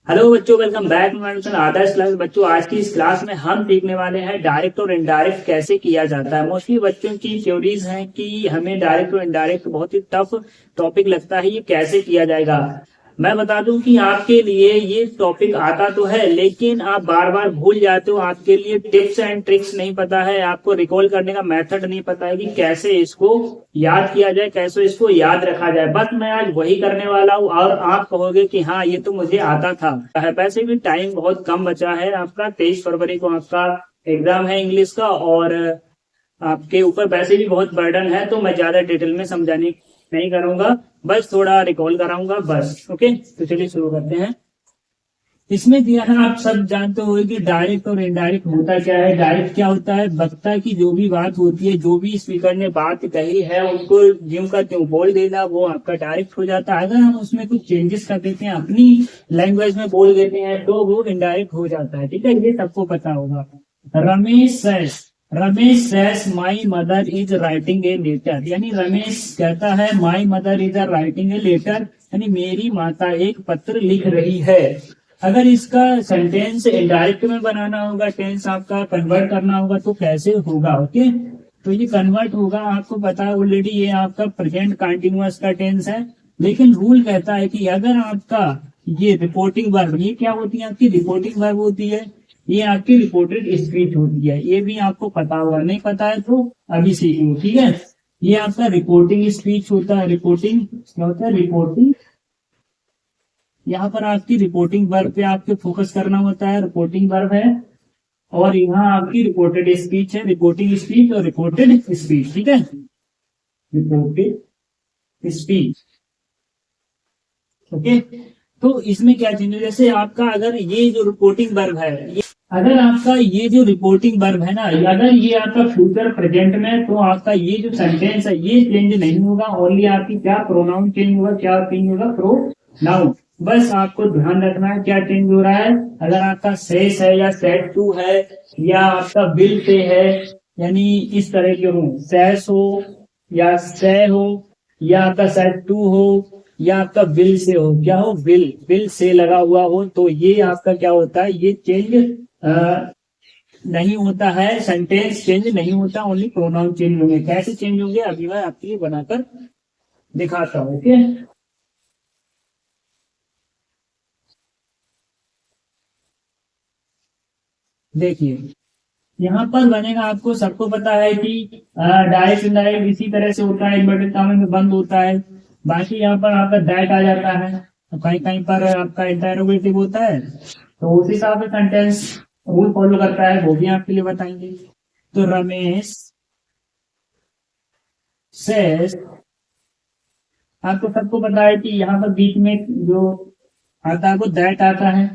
Hello बच्चों, welcome back my channel Adarsh class. बच्चों, आज की इस क्लास में हम सीखने वाले हैं डायरेक्ट और इनडायरेक्ट कैसे किया जाता है। मोस्टली बच्चों की थ्योरीज हैं कि हमें डायरेक्ट और इनडायरेक्ट बहुत ही टफ टॉपिक लगता है, ये कैसे किया जाएगा। मैं बता दूं कि आपके लिए ये टॉपिक आता तो है, लेकिन आप बार बार भूल जाते हो। आपके लिए टिप्स एंड ट्रिक्स नहीं पता है, आपको रिकॉल करने का मेथड नहीं पता है कि कैसे इसको याद किया जाए, कैसे इसको याद रखा जाए। बस मैं आज वही करने वाला हूँ और आप कहोगे कि हाँ, ये तो मुझे आता था। वैसे भी टाइम बहुत कम बचा है आपका। 23 फरवरी को आपका एग्जाम है इंग्लिश का, और आपके ऊपर वैसे भी बहुत बर्डन है, तो मैं ज्यादा डिटेल में समझाने नहीं करूंगा, बस थोड़ा रिकॉल कराऊंगा बस। ओके, तो चलिए शुरू करते हैं। इसमें दिया है, आप सब जानते हो कि डायरेक्ट और इनडायरेक्ट होता क्या है। डायरेक्ट क्या होता है, वक्ता की जो भी बात होती है, जो भी स्पीकर ने बात कही है, उनको ज्यों का त्यों बोल देना, वो आपका डायरेक्ट हो जाता है। अगर हम उसमें कुछ चेंजेस कर देते हैं, अपनी लैंग्वेज में बोल देते हैं, तो वो इनडायरेक्ट हो जाता है। ठीक है, ये सबको पता होगा। Ramesh says my mother is writing a letter, यानी रमेश कहता है my mother is writing a letter, यानी मेरी माता एक पत्र लिख रही है। अगर इसका सेंटेंस इनडायरेक्ट में बनाना होगा, टेंस आपका कन्वर्ट करना होगा, तो कैसे होगा। ओके, तो ये कन्वर्ट होगा, आपको पता है ऑलरेडी, ये आपका प्रेजेंट कंटिन्यूअस का टेंस है। लेकिन रूल कहता है कि अगर आपका ये रिपोर्टिंग वर्ब, ये क्या होती है, आपकी रिपोर्टिंग वर्ब होती है, ये आपकी रिपोर्टेड स्पीच होती है। ये भी आपको पता होगा, नहीं पता है तो अभी सीखो। ठीक है, ये आपका रिपोर्टिंग स्पीच होता है। रिपोर्टिंग क्या होता है, रिपोर्टिंग। यहाँ पर आपकी रिपोर्टिंग वर्ब पे आपको फोकस करना होता है, रिपोर्टिंग वर्ब है। और यहाँ आपकी रिपोर्टेड स्पीच है, रिपोर्टिंग स्पीच और रिपोर्टेड स्पीच। ठीक है, रिपोर्टेड स्पीच। ओके, तो इसमें क्या चेंज है, जैसे आपका अगर ये जो रिपोर्टिंग वर्ब है, अगर आपका ये जो रिपोर्टिंग वर्ब है ना, अगर ये आपका फ्यूचर प्रेजेंट में, तो आपका ये जो सेंटेंस है ये चेंज नहीं होगा। ओनली आपकी क्या प्रोनाउन चेंज होगा, क्या चेंज होगा, प्रोनाउन। बस आपको ध्यान रखना है क्या चेंज हो रहा है। अगर आपका सेस है या सेट टू है, या आपका विल से है, यानी इस तरह के हो, सेस हो या से हो, या आपका सेट टू हो, या आपका विल से हो, क्या हो, विल विल से लगा हुआ हो, तो ये आपका क्या होता है, ये चेंज नहीं होता है। सेंटेंस चेंज नहीं होता, ओनली प्रोनाउन चेंज होंगे। कैसे चेंज होंगे, अभी मैं आपके लिए बनाकर दिखाता हूँ। ओके, देखिए यहाँ पर बनेगा, आपको सबको पता है कि डायरेक्ट इनडायरेक्ट इसी तरह से होता है, इन्वर्टेड कॉमा में बंद होता है। बाकी यहाँ पर आपका दैट आ जाता है, तो कहीं कहीं पर आपका इंटरोगेटिव होता है, तो उस हिसाब से सेंटेंस रूल फॉलो करता है, वो भी आपके लिए बताएंगे। तो रमेश सेस, आपको सबको पता है कि यहाँ पर बीच में जो आता है वो दैट आता है।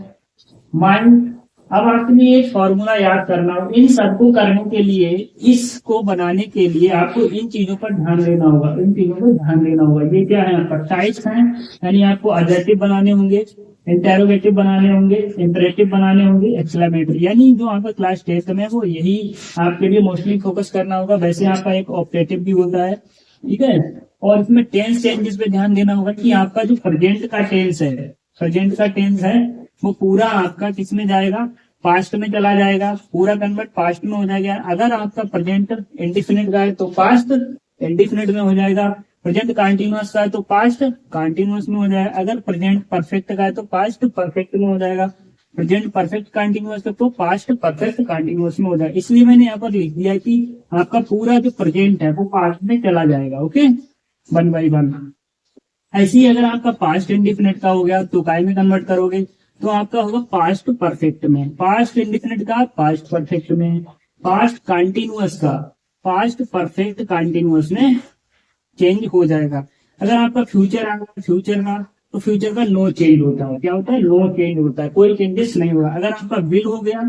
माइंड, अब आपके लिए एक फॉर्मूला याद करना हो, इन सबको करने के लिए, इसको बनाने के लिए आपको इन चीजों पर ध्यान देना होगा, इन चीजों पर ध्यान देना होगा। ये क्या है, आपका टाइप्स है, यानी आपको एडजेक्टिव बनाने होंगे, इंटेरोगेटिव बनाने होंगे, इंपरेटिव बनाने होंगे, एक्सक्लेमेटरी, यानी जो आपका क्लास टेस्ट में वो यही आपके लिए मोस्टली फोकस करना होगा। वैसे आपका एक ऑब्जेक्टिव भी होता है, ठीक है। और इसमें टेंस चेंजेस पे ध्यान देना होगा कि आपका जो प्रेजेंट का टेंस है, प्रेजेंट का टेंस है, वो पूरा आपका किस में जाएगा, पास्ट में चला जाएगा, पूरा कन्वर्ट पास्ट में हो जाएगा। अगर आपका प्रेजेंट इंडिफिनिट का है तो पास्ट इंडिफिनिट में हो जाएगा, प्रेजेंट कंटिन्यूअस का है तो पास्ट कंटिन्यूअस में हो जाएगा, अगर प्रेजेंट परफेक्ट का है तो पास्ट परफेक्ट में हो जाएगा, प्रेजेंट परफेक्ट कंटिन्यूअस का तो पास्ट परफेक्ट कंटिन्यूअस में हो जाएगा। इसलिए मैंने यहाँ पर लिख दिया कि आपका पूरा जो प्रेजेंट है वो पास्ट में चला जाएगा। Okay, one by one. ऐसे ही अगर आपका पास्ट इंडिफिनिट का हो गया तो काय में कन्वर्ट करोगे, तो आपका होगा पास्ट परफेक्ट में, पास्ट इंडिफिनिट का पास्ट परफेक्ट में, पास्ट कंटिन्यूअस का पास्ट परफेक्ट कंटिन्यूअस में चेंज हो जाएगा। अगर आपका फ्यूचर आ गया, फ्यूचर का, तो फ्यूचर का नो चेंज होता है। क्या होता है, नो चेंज होता है, कोई चेंजेस नहीं होगा। अगर आपका विल हो गया,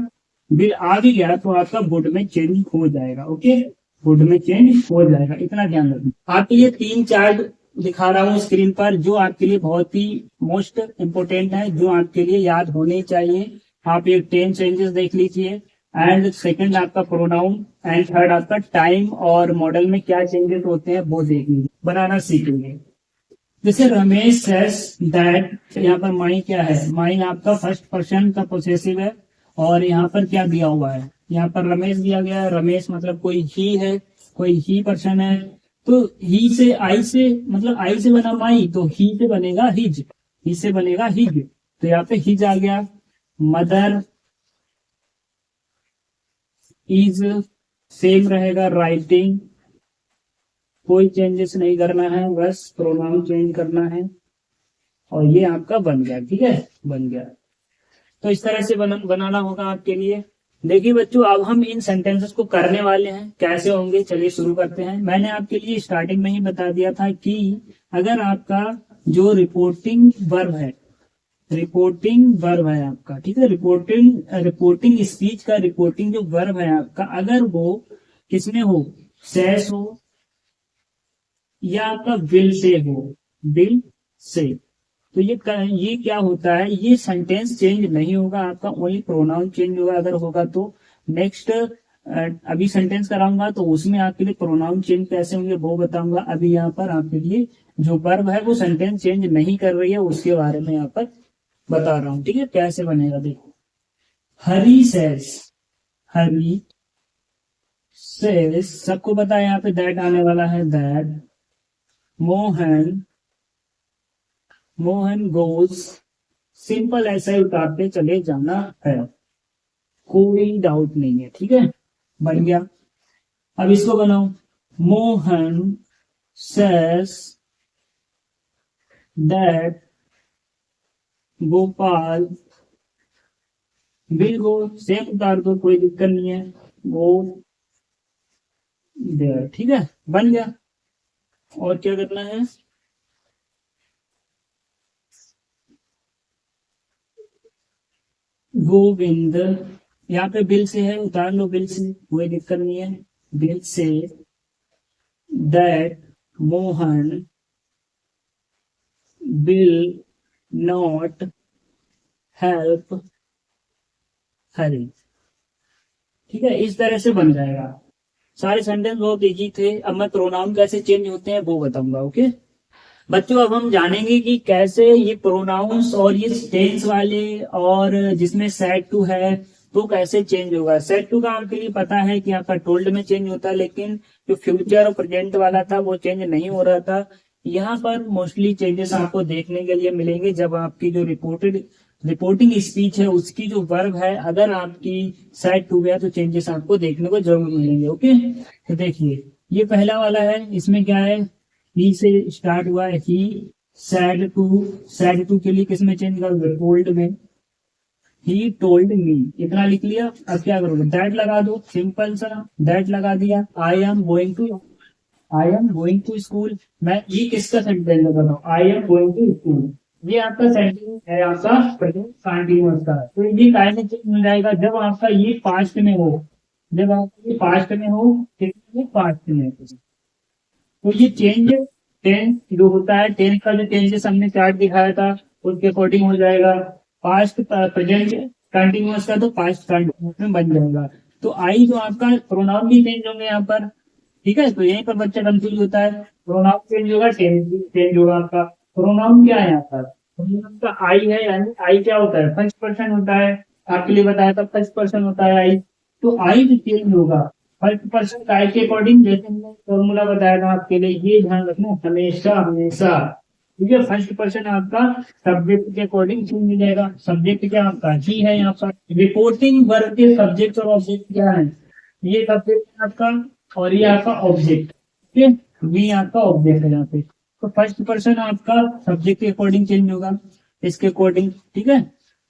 विल आ भी गया, तो आपका वुड में चेंज हो जाएगा। ओके, वुड में चेंज हो जाएगा, इतना ध्यान रखना। आपके लिए 3-4 दिखा रहा हूँ स्क्रीन पर, जो आपके लिए बहुत ही मोस्ट इम्पोर्टेंट है, जो आपके लिए याद होने चाहिए। आप ये 10 चेंजेस देख लीजिए, एंड सेकंड आपका प्रोनाउन, एंड थर्ड आपका टाइम और मॉडल में क्या चेंजेस होते हैं वो देख लीजिए, बनाना सीखेंगे। जैसे रमेश सेज दैट, यहाँ पर माई क्या है, माई आपका फर्स्ट पर्सन का पोसेसिव है, और यहाँ पर क्या दिया हुआ है, यहाँ पर रमेश दिया गया है। रमेश मतलब कोई ही है, कोई ही पर्सन है, तो ही से आई से, मतलब आई से बना माई, तो ही से बनेगा हिज, ही से बनेगा हिज, तो यहाँ पे हिज आ गया। मदर इज सेम रहेगा। राइटिंग कोई चेंजेस नहीं करना है, बस प्रोनाउन चेंज करना है, और ये आपका बन गया। ठीक है, बन गया। तो इस तरह से बनाना होगा आपके लिए। देखिए बच्चों, अब हम इन सेंटेंसेस को करने वाले हैं, कैसे होंगे चलिए शुरू करते हैं। मैंने आपके लिए स्टार्टिंग में ही बता दिया था कि अगर आपका जो रिपोर्टिंग वर्ब है, रिपोर्टिंग वर्ब है आपका, ठीक है, रिपोर्टिंग स्पीच का रिपोर्टिंग जो वर्ब है आपका, अगर वो किसमें हो, सेस हो या आपका विल से हो, विल से, तो ये क्या होता है, ये सेंटेंस चेंज नहीं होगा आपका, ओनली प्रोनाउन चेंज होगा। अगर होगा तो नेक्स्ट अभी सेंटेंस कराऊंगा तो उसमें आपके लिए प्रोनाउन चेंज कैसे होंगे वो बताऊंगा। अभी यहाँ पर आपके लिए जो वर्ब है वो सेंटेंस चेंज नहीं कर रही है, उसके बारे में यहाँ पर बता रहा हूँ। ठीक है, कैसे बनेगा देखो। हरी सेज, हरी सेज, सबको पता है यहाँ पे दैट आने वाला है, that. Mohan, Mohan goes, simple ऐसा ही उतारते चले जाना है, कोई डाउट नहीं है। ठीक है, बन गया। अब इसको बनाओ। Mohan says that Gopal will go, same उतार दो, कोई दिक्कत नहीं है, गो देयर। ठीक है, बन गया। और क्या करना है, गोविंद, यहाँ पे बिल से है, उतार लो बिल से, कोई दिक्कत नहीं है, बिल से that Mohan will not help Hari. ठीक है, इस तरह से बन जाएगा। सारे सेंटेंस बहुत इजी थे। अब मैं प्रोनाउन कैसे चेंज होते हैं वो बताऊंगा। ओके बच्चों, अब हम जानेंगे कि कैसे ये प्रोनाउंस और ये टेंस वाले और जिसमें सेड टू है तो कैसे चेंज होगा। सेड टू का आपके लिए पता है कि आपका टोल्ड में चेंज होता है, लेकिन जो फ्यूचर और प्रेजेंट वाला था वो चेंज नहीं हो रहा था। यहाँ पर मोस्टली चेंजेस आपको देखने के लिए मिलेंगे जब आपकी जो रिपोर्टिंग स्पीच है उसकी जो वर्ब है अगर आपकी सेड टू गया तो चेंजेस आपको देखने को जरूर मिलेंगे। ओके, तो देखिए ये पहला वाला है, इसमें क्या है, ही से स्टार्ट हुआ है, ही सैड टू, सैड टू के लिए किसमें चेंज करोगे, टोल्ड में, ही टोल्ड मी, इतना लिख लिया। अब क्या करोगे, दैट लगा दो, सिंपल सा दैट लगा दिया। I am going to school, मैं ये किसका सेंटेंस लगा रहा हूँ, I am going to school, ये आपका सेंटेंस है आपका प्रेजेंट कंटिन्यूअस का। तो ये कैसे चेंज हो जाएगा, जब आपका ये पास्ट में हो, जब आपका ये पास्ट में हो, ये पास्ट में हो, तो ये चेंज टेंस जो होता है, टेंस का जो चेंजेस हमने चार्ट दिखाया था उसके अकॉर्डिंग हो जाएगा। पास्ट प्रेजेंट कंटिन्यूअस का तो पास्ट कंटिन्यूअस में बन जाएगा। तो आई जो आपका प्रोनाउन भी चेंज होंगे यहाँ पर। ठीक है, तो यहीं पर बच्चा कंफ्यूज होता है, प्रोनाउन चेंज होगा, टेंस भी चेंज होगा आपका। प्रोनाउन क्या है यहाँ पर, प्रोनाउन का आई है, यानी आई क्या होता है, फर्स्ट पर्सन होता है, आपके लिए बताया था फर्स्ट पर्सन होता है आई। तो आई जो चेंज होगा फर्स्ट पर्सन काय के अकॉर्डिंग, जैसे हमने फॉर्मूला बताया था आपके लिए, ये ध्यान रखना हमेशा हमेशा। ठीक है, फर्स्ट पर्सन आपका सब्जेक्ट के अकॉर्डिंग चेंज हो जाएगा। सब्जेक्ट क्या आपका ही है यहाँ पर। रिपोर्टिंग वर्ब के सब्जेक्ट और ऑब्जेक्ट क्या है, ये सब्जेक्ट है आपका और ये आपका ऑब्जेक्ट। ठीक है, ये आपका ऑब्जेक्ट है यहाँ पे। तो फर्स्ट पर्सन आपका सब्जेक्ट के अकॉर्डिंग चेंज होगा, इसके अकॉर्डिंग। ठीक है,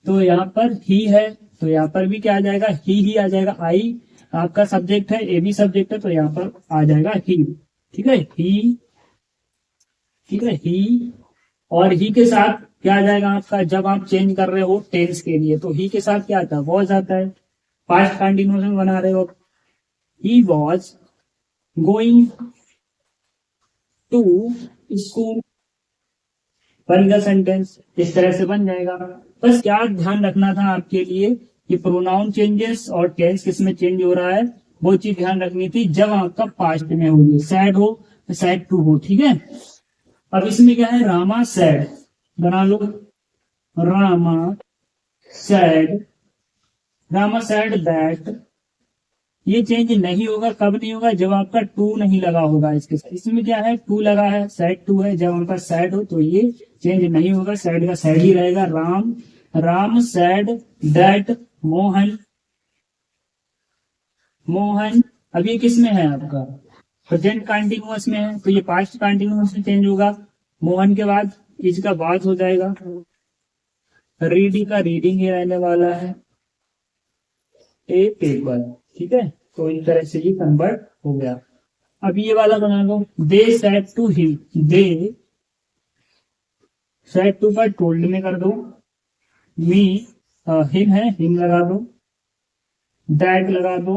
तो यहाँ पर ही है तो यहाँ पर भी क्या आ जाएगा, ही आ जाएगा। आई आपका सब्जेक्ट है, ए भी सब्जेक्ट है, तो यहाँ पर आ जाएगा ही। ठीक है, ही, ठीक है, ही। और ही के साथ क्या आ जाएगा आपका, जब आप चेंज कर रहे हो टेंस के लिए तो ही के साथ क्या आता है, वॉज आता है। पास्ट कंटिन्यूअस में बना रहे हो, he was going to school, बन गया सेंटेंस। इस तरह से बन जाएगा। बस क्या ध्यान रखना था आपके लिए कि प्रोनाउन चेंजेस और टेंस किसमें चेंज हो रहा है वो चीज ध्यान रखनी थी जब आपका पास्ट में होगी, सैड हो सैड टू हो। ठीक है, अब इसमें क्या है, रामा सैड, बना लो, Rama said, Rama said that. ये चेंज नहीं होगा, कब नहीं होगा, जब आपका टू नहीं लगा होगा इसके साथ। इसमें क्या है, टू लगा है, सैड टू है, जब आपका सैड हो तो ये चेंज नहीं होगा, सैड का सैड ही रहेगा। Ram, Ram sad that Mohan, Mohan. अब ये किस में है आपका, प्रेजेंट कंटिन्यूअस में है, तो ये पास्ट कंटिन्यूअस में चेंज होगा। मोहन के बाद इसका बात हो जाएगा, रीडिंग का रीडिंग ही रहने वाला है, ए पेपर। ठीक है, तो इस तरह से ये कन्वर्ट हो गया। अब ये वाला बना लो, they said to him, they said to पर टोल्ड में कर दो, मी हिम है, हिम लगा दो, दैट लगा दो,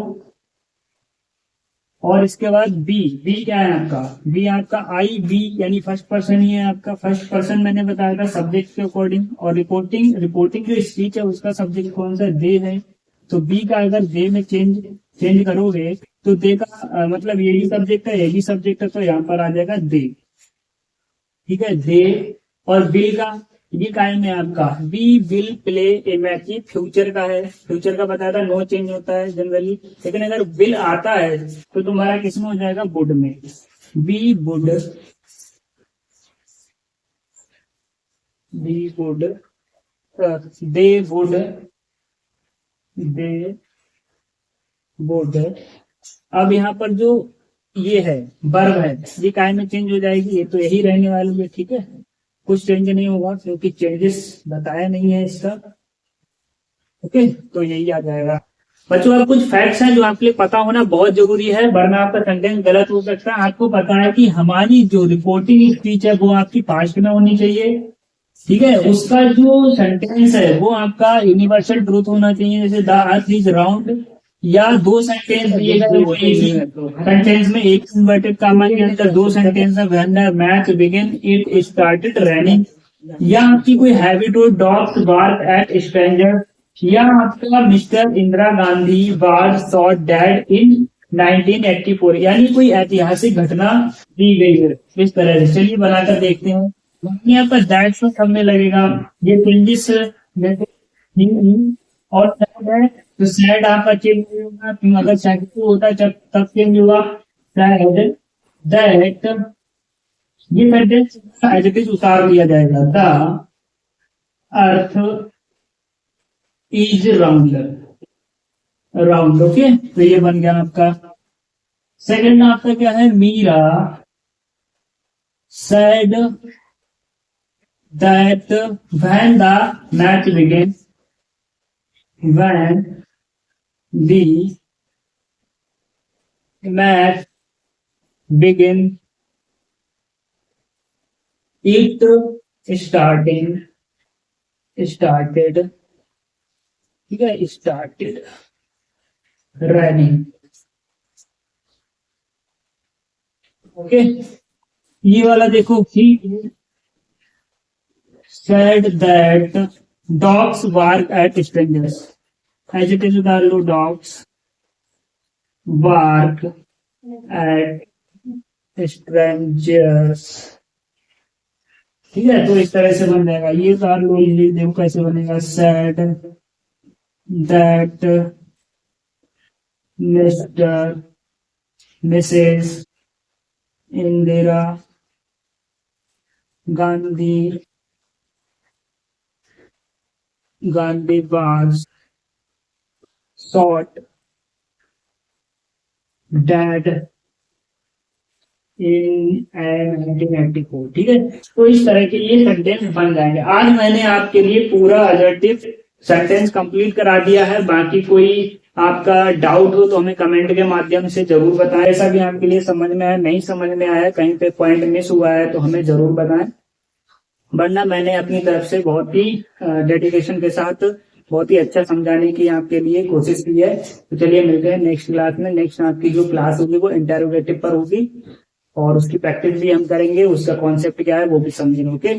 और इसके बाद बी, बी क्या है आपका, बी आपका आई बी यानी फर्स्ट पर्सन ही है आपका। फर्स्ट पर्सन मैंने बताया था सब्जेक्ट के अकॉर्डिंग, और रिपोर्टिंग, रिपोर्टिंग जो स्पीच है उसका सब्जेक्ट कौन सा, दे है। तो बी का अगर दे में चेंज करोगे तो दे का मतलब ये भी सब्जेक्ट है, ये भी सब्जेक्ट है, तो यहाँ पर आ जाएगा दे। ठीक है, दे। और बिल का, ये काय में आपका, we will play a match, ये फ्यूचर का है, फ्यूचर का बताया था नो चेंज होता है जनरली, लेकिन अगर बिल आता है तो तुम्हारा किसमें हो जाएगा, वुड में, we would, we would, they would, they would. अब यहाँ पर जो ये है वर्ब है, ये काय में चेंज हो जाएगी, ये तो यही रहने वाली है। ठीक है, कुछ चेंज नहीं होगा क्योंकि चेंजेस बताया नहीं है इसका। ओके, तो यही आ जाएगा। बच्चों अब कुछ फैक्ट्स हैं जो आपके लिए पता होना बहुत जरूरी है, वरना आपका सेंटेंस गलत हो सकता है। आपको पता है कि हमारी जो रिपोर्टिंग स्पीच है वो आपकी पास्ट में होनी चाहिए। ठीक है, उसका जो सेंटेंस है वो आपका यूनिवर्सल ट्रूथ होना चाहिए, जैसे द अर्थ इज राउंड, या दो सेंटेंस दिए गए वो एक ही सेंटेंस में एक इन्वर्टेड कॉमा के अंदर दो सेंटेंस है, when the match begin it started raining, या आपकी कोई हैबिट हो, डॉग्स बार्क एट स्ट्रेंजर, या आपका mister Indira Gandhi was shot dead in 1984, यानी कोई ऐतिहासिक घटना दी गई है इस तरह से। चलिए बनाकर देखते हैं। यहाँ पर दैट तो सब में लगेगा, ये चेंजेस और है तो सैड आपका चेंज नहीं होगा, अगर सैड होता है तब चेंज होगा, सैड दैट, ये सेंटेंस एज इट इज उतार दिया जाएगा, the earth is round, round. Okay, तो ये बन गया आपका। सेकंड आपका क्या है, Meera said that when the match begin, when the match begin, it started, ठीक है, started running। ओके, ये वाला देखो, he said that dogs bark at strangers, as it is उतार लो, dogs bark at strangers। ठीक है, तो इस तरह से बन जाएगा। ये उतार लो, ये देखो कैसे बनेगा, said that mister Mrs Indira Gandhi was shot dead in 1984। ठीक है, तो इस तरह के ये सेंटेंस बन जाएंगे। आज मैंने आपके लिए पूरा अजर्टिव सेंटेंस कंप्लीट करा दिया है। बाकी कोई आपका डाउट हो तो हमें कमेंट के माध्यम से जरूर बताएं। ऐसा भी आपके लिए समझ में आया, नहीं समझ में आया, कहीं पे पॉइंट मिस हुआ है तो हमें जरूर बताएं, वरना मैंने अपनी तरफ से बहुत ही डेडिकेशन के साथ बहुत ही अच्छा समझाने की आपके लिए कोशिश की है। तो चलिए मिलते हैं नेक्स्ट क्लास में। नेक्स्ट आपकी जो क्लास होगी वो इंटरोगेटिव पर होगी और उसकी प्रैक्टिस भी हम करेंगे, उसका कॉन्सेप्ट क्या है वो भी समझेंगे। ओके।